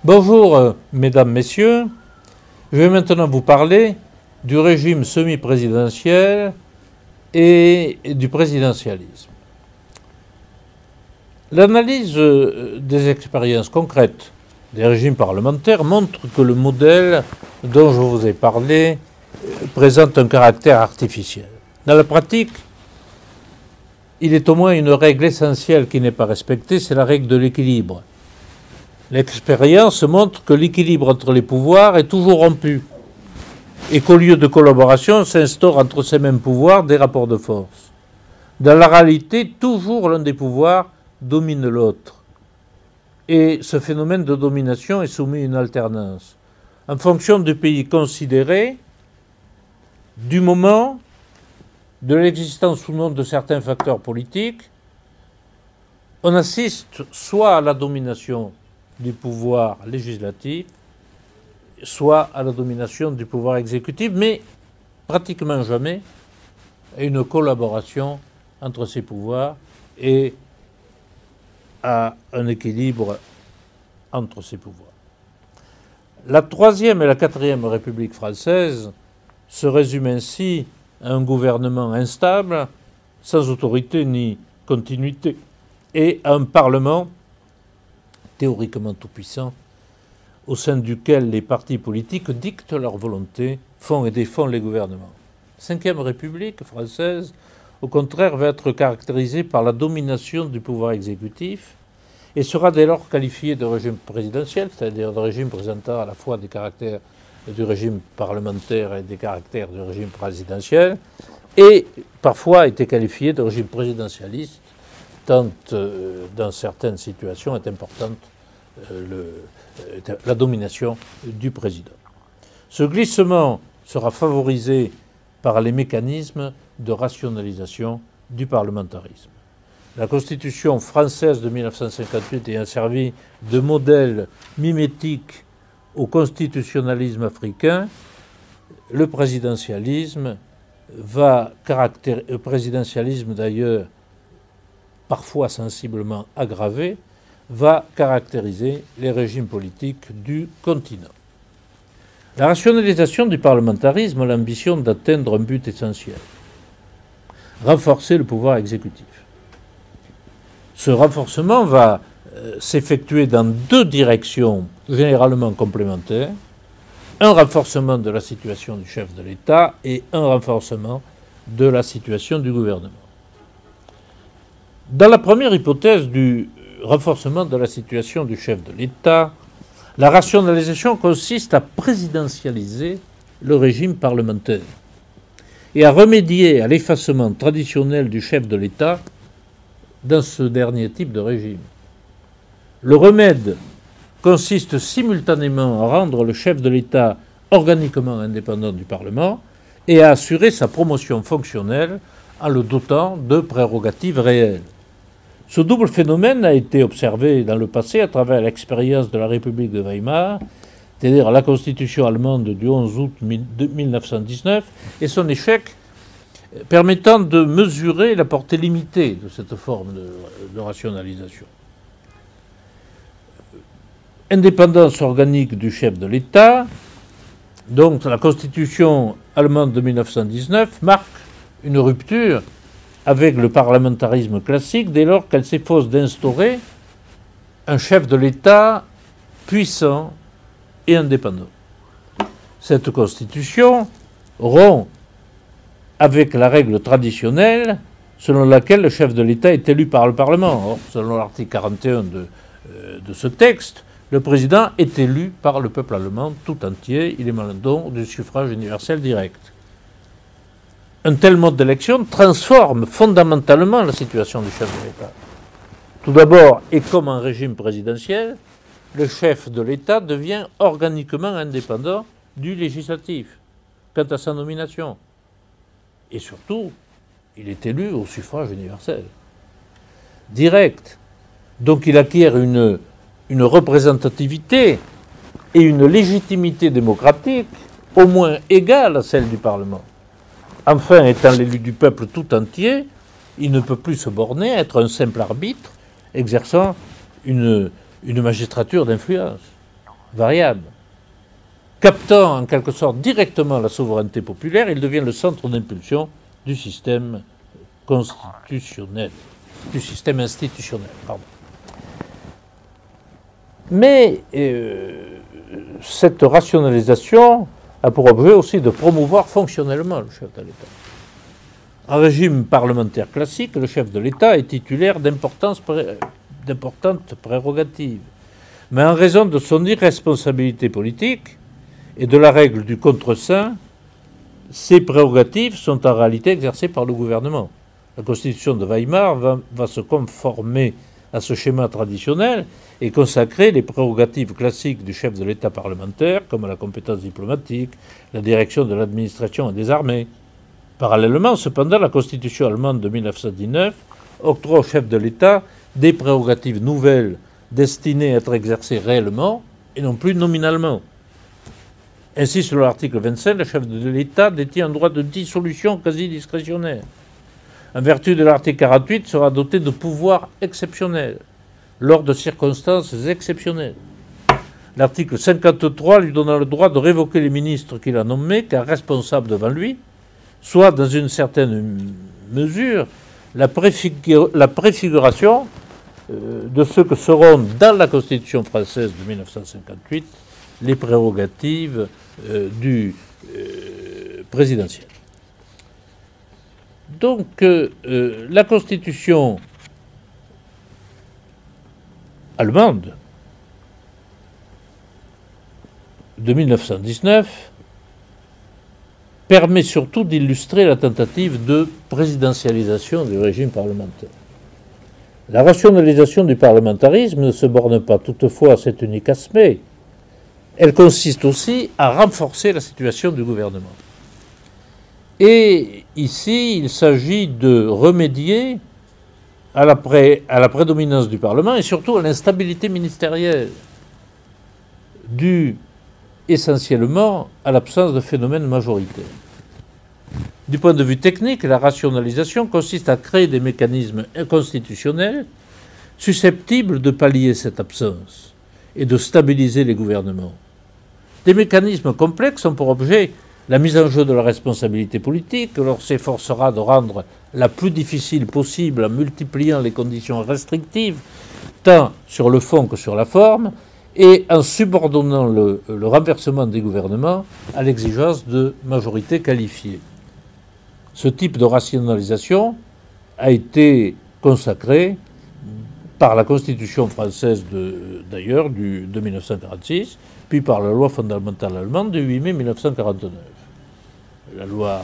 Bonjour, mesdames, messieurs. Je vais maintenant vous parler du régime semi-présidentiel et du présidentialisme. L'analyse des expériences concrètes des régimes parlementaires montre que le modèle dont je vous ai parlé présente un caractère artificiel. Dans la pratique, il est au moins une règle essentielle qui n'est pas respectée, c'est la règle de l'équilibre. L'expérience montre que l'équilibre entre les pouvoirs est toujours rompu et qu'au lieu de collaboration s'instaure entre ces mêmes pouvoirs des rapports de force. Dans la réalité, toujours l'un des pouvoirs domine l'autre. Et ce phénomène de domination est soumis à une alternance. En fonction du pays considéré, du moment, de l'existence ou non de certains facteurs politiques, on assiste soit à la domination du pouvoir législatif, soit à la domination du pouvoir exécutif, mais pratiquement jamais à une collaboration entre ces pouvoirs et à un équilibre entre ces pouvoirs. La Troisième et la Quatrième République française se résument ainsi à un gouvernement instable, sans autorité ni continuité, et à un Parlement théoriquement tout-puissant, au sein duquel les partis politiques dictent leur volonté, font et défont les gouvernements. Cinquième République française, au contraire, va être caractérisée par la domination du pouvoir exécutif et sera dès lors qualifiée de régime présidentiel, c'est-à-dire de régime présentant à la fois des caractères du régime parlementaire et des caractères du régime présidentiel, et parfois a été qualifiée de régime présidentialiste, tant dans certaines situations est importante la domination du président. Ce glissement sera favorisé par les mécanismes de rationalisation du parlementarisme. La Constitution française de 1958 ayant servi de modèle mimétique au constitutionnalisme africain, le présidentialisme d'ailleurs parfois sensiblement aggravé, va caractériser les régimes politiques du continent. La rationalisation du parlementarisme a l'ambition d'atteindre un but essentiel: renforcer le pouvoir exécutif. Ce renforcement va s'effectuer dans deux directions généralement complémentaires: un renforcement de la situation du chef de l'État et un renforcement de la situation du gouvernement. Dans la première hypothèse du renforcement de la situation du chef de l'État, la rationalisation consiste à présidentialiser le régime parlementaire et à remédier à l'effacement traditionnel du chef de l'État dans ce dernier type de régime. Le remède consiste simultanément à rendre le chef de l'État organiquement indépendant du Parlement et à assurer sa promotion fonctionnelle en le dotant de prérogatives réelles. Ce double phénomène a été observé dans le passé à travers l'expérience de la République de Weimar, c'est-à-dire la Constitution allemande du 11 août 1919, et son échec permettant de mesurer la portée limitée de cette forme de rationalisation. Indépendance organique du chef de l'État, donc la Constitution allemande de 1919 marque une rupture avec le parlementarisme classique dès lors qu'elle s'efforce d'instaurer un chef de l'État puissant et indépendant. Cette Constitution rompt avec la règle traditionnelle selon laquelle le chef de l'État est élu par le Parlement. Or, selon l'article 41 de ce texte, le président est élu par le peuple allemand tout entier. Il émane donc du suffrage universel direct. Un tel mode d'élection transforme fondamentalement la situation du chef de l'État. Tout d'abord, et comme en régime présidentiel, le chef de l'État devient organiquement indépendant du législatif quant à sa nomination. Et surtout, il est élu au suffrage universel direct. Donc il acquiert une représentativité et une légitimité démocratique au moins égale à celle du Parlement. Enfin, étant l'élu du peuple tout entier, il ne peut plus se borner à être un simple arbitre exerçant une magistrature d'influence. variable. Captant en quelque sorte directement la souveraineté populaire, il devient le centre d'impulsion du système constitutionnel, du système institutionnel. Pardon. Mais cette rationalisation a pour objet aussi de promouvoir fonctionnellement le chef de l'État. En régime parlementaire classique, le chef de l'État est titulaire d'importantes prérogatives. Mais en raison de son irresponsabilité politique et de la règle du contre-saint, ces prérogatives sont en réalité exercées par le gouvernement. La Constitution de Weimar va se conformer à ce schéma traditionnel et consacrer les prérogatives classiques du chef de l'État parlementaire, comme la compétence diplomatique, la direction de l'administration et des armées. Parallèlement, cependant, la Constitution allemande de 1919 octroie au chef de l'État des prérogatives nouvelles destinées à être exercées réellement et non plus nominalement. Ainsi, selon l'article 25, le chef de l'État détient un droit de dissolution quasi discrétionnaire. En vertu de l'article 48, sera doté de pouvoirs exceptionnels, lors de circonstances exceptionnelles. L'article 53 lui donnant le droit de révoquer les ministres qu'il a nommés, car responsables devant lui, soit dans une certaine mesure la préfiguration de ce que seront dans la Constitution française de 1958 les prérogatives du présidentiel. Donc la Constitution allemande de 1919 permet surtout d'illustrer la tentative de présidentialisation du régime parlementaire. La rationalisation du parlementarisme ne se borne pas toutefois à cet unique aspect. Elle consiste aussi à renforcer la situation du gouvernement. Et ici, il s'agit de remédier à la prédominance du Parlement et surtout à l'instabilité ministérielle, due essentiellement à l'absence de phénomènes majoritaires. Du point de vue technique, la rationalisation consiste à créer des mécanismes constitutionnels susceptibles de pallier cette absence et de stabiliser les gouvernements. Des mécanismes complexes ont pour objet la mise en jeu de la responsabilité politique, que l'on s'efforcera de rendre la plus difficile possible en multipliant les conditions restrictives, tant sur le fond que sur la forme, et en subordonnant le renversement des gouvernements à l'exigence de majorité qualifiée. Ce type de rationalisation a été consacré par la Constitution française d'ailleurs de 1946, puis par la loi fondamentale allemande du 8 mai 1949. La loi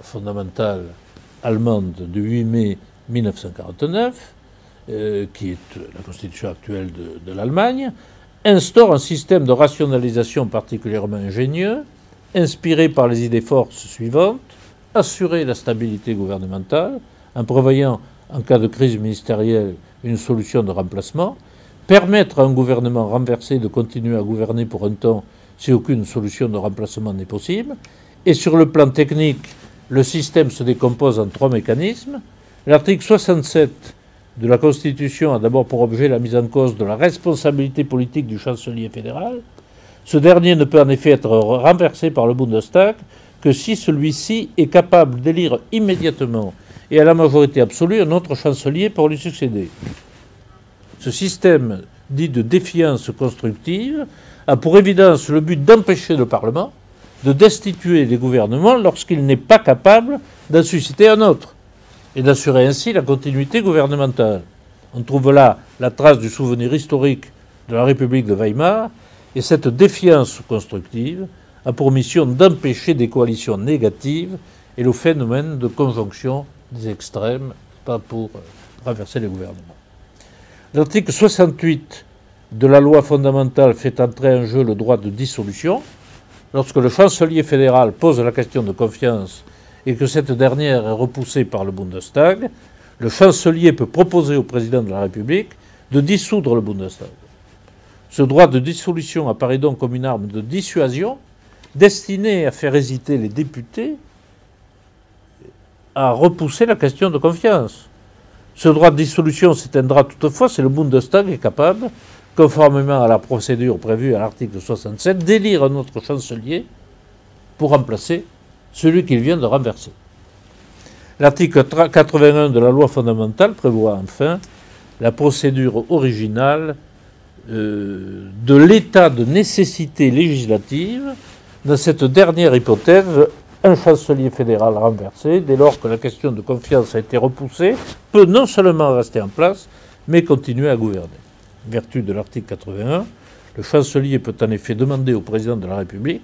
fondamentale allemande du 8 mai 1949, qui est la constitution actuelle de l'Allemagne, instaure un système de rationalisation particulièrement ingénieux, inspiré par les idées forces suivantes: assurer la stabilité gouvernementale en prévoyant, en cas de crise ministérielle, une solution de remplacement, permettre à un gouvernement renversé de continuer à gouverner pour un temps si aucune solution de remplacement n'est possible. Et sur le plan technique, le système se décompose en 3 mécanismes. L'article 67 de la Constitution a d'abord pour objet la mise en cause de la responsabilité politique du chancelier fédéral. Ce dernier ne peut en effet être renversé par le Bundestag que si celui-ci est capable d'élire immédiatement et à la majorité absolue un autre chancelier pour lui succéder. Ce système dit de défiance constructive a pour évidence le but d'empêcher le Parlement de destituer les gouvernements lorsqu'il n'est pas capable d'en susciter un autre, et d'assurer ainsi la continuité gouvernementale. On trouve là la trace du souvenir historique de la République de Weimar, et cette défiance constructive a pour mission d'empêcher des coalitions négatives et le phénomène de conjonction des extrêmes, pas pour renverser les gouvernements. L'article 68 de la loi fondamentale fait entrer en jeu le droit de dissolution. Lorsque le chancelier fédéral pose la question de confiance et que cette dernière est repoussée par le Bundestag, le chancelier peut proposer au président de la République de dissoudre le Bundestag. Ce droit de dissolution apparaît donc comme une arme de dissuasion destinée à faire hésiter les députés à repousser la question de confiance. Ce droit de dissolution s'éteindra toutefois si le Bundestag est capable, conformément à la procédure prévue à l'article 67, d'élire un autre chancelier pour remplacer celui qu'il vient de renverser. L'article 81 de la loi fondamentale prévoit enfin la procédure originale de l'état de nécessité législative. Dans cette dernière hypothèse, un chancelier fédéral renversé, dès lors que la question de confiance a été repoussée, peut non seulement rester en place, mais continuer à gouverner. En vertu de l'article 81, le chancelier peut en effet demander au président de la République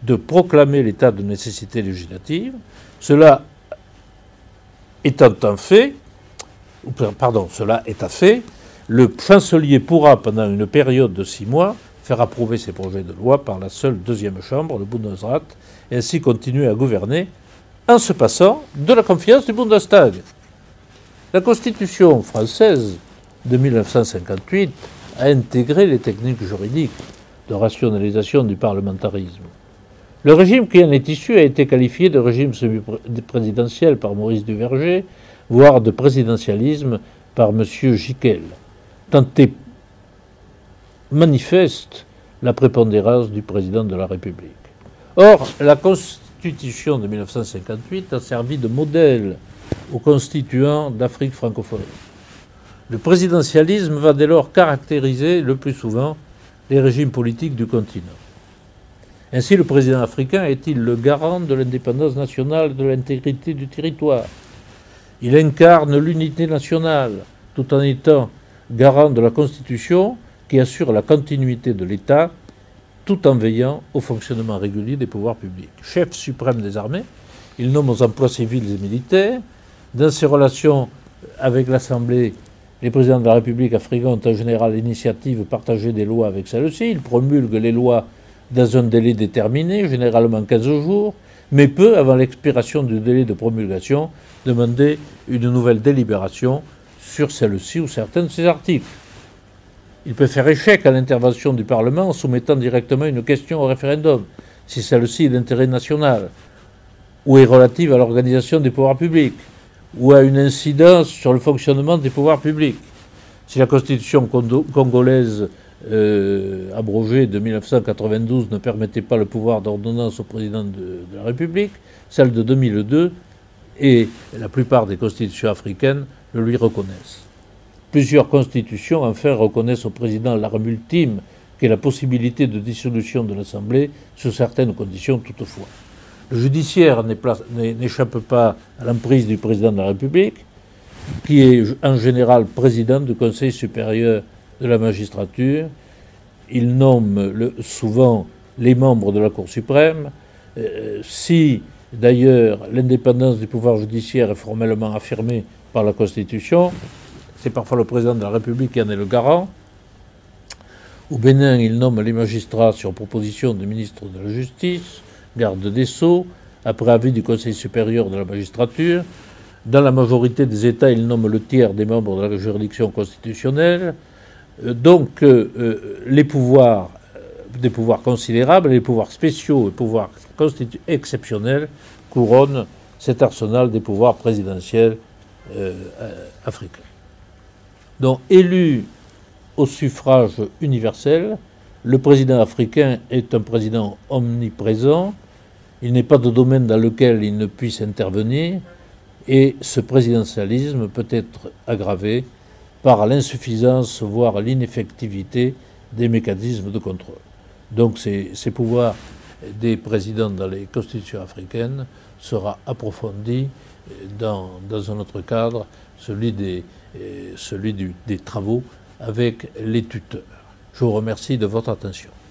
de proclamer l'état de nécessité législative. Cela étant fait, le chancelier pourra, pendant une période de 6 mois, faire approuver ses projets de loi par la seule deuxième chambre, le Bundesrat, et ainsi continuer à gouverner en se passant de la confiance du Bundestag. La Constitution française de 1958 a intégré les techniques juridiques de rationalisation du parlementarisme. Le régime qui en est issu a été qualifié de régime semi-présidentiel par Maurice Duverger, voire de présidentialisme par M. Jiquel. Tant est manifeste la prépondérance du président de la République. Or, la Constitution de 1958 a servi de modèle aux constituants d'Afrique francophone. Le présidentialisme va dès lors caractériser le plus souvent les régimes politiques du continent. Ainsi, le président africain est-il le garant de l'indépendance nationale et de l'intégrité du territoire? Il incarne l'unité nationale, tout en étant garant de la Constitution qui assure la continuité de l'État, tout en veillant au fonctionnement régulier des pouvoirs publics. Chef suprême des armées, il nomme aux emplois civils et militaires. Dans ses relations avec l'Assemblée, les présidents de la République africaine ont en général l'initiative partagée des lois avec celle-ci. Ils promulguent les lois dans un délai déterminé, généralement 15 jours, mais peu avant l'expiration du délai de promulgation, demander une nouvelle délibération sur celle-ci ou certains de ses articles. Il peut faire échec à l'intervention du Parlement en soumettant directement une question au référendum, si celle-ci est d'intérêt national, ou est relative à l'organisation des pouvoirs publics, ou à une incidence sur le fonctionnement des pouvoirs publics. Si la Constitution congolaise abrogée de 1992 ne permettait pas le pouvoir d'ordonnance au président de la République, celle de 2002 et la plupart des constitutions africaines le lui reconnaissent. Plusieurs constitutions, enfin, reconnaissent au président l'arme ultime qu'est la possibilité de dissolution de l'Assemblée, sous certaines conditions toutefois. Le judiciaire n'échappe pas à l'emprise du président de la République, qui est en général président du Conseil supérieur de la magistrature. Il nomme souvent les membres de la Cour suprême. Si, d'ailleurs, l'indépendance du pouvoir judiciaire est formellement affirmée par la Constitution, c'est parfois le président de la République qui en est le garant. Au Bénin, il nomme les magistrats sur proposition du ministre de la Justice, garde des Sceaux, après avis du Conseil supérieur de la magistrature. Dans la majorité des États, il nomme le tiers des membres de la juridiction constitutionnelle. Donc, les pouvoirs, des pouvoirs considérables, les pouvoirs spéciaux et pouvoirs exceptionnels couronnent cet arsenal des pouvoirs présidentiels africains. Donc, élu au suffrage universel, le président africain est un président omniprésent. Il n'est pas de domaine dans lequel il ne puisse intervenir, et ce présidentialisme peut être aggravé par l'insuffisance, voire l'ineffectivité des mécanismes de contrôle. Donc ces pouvoirs des présidents dans les constitutions africaines sera approfondi dans un autre cadre, celui des travaux avec les tuteurs. Je vous remercie de votre attention.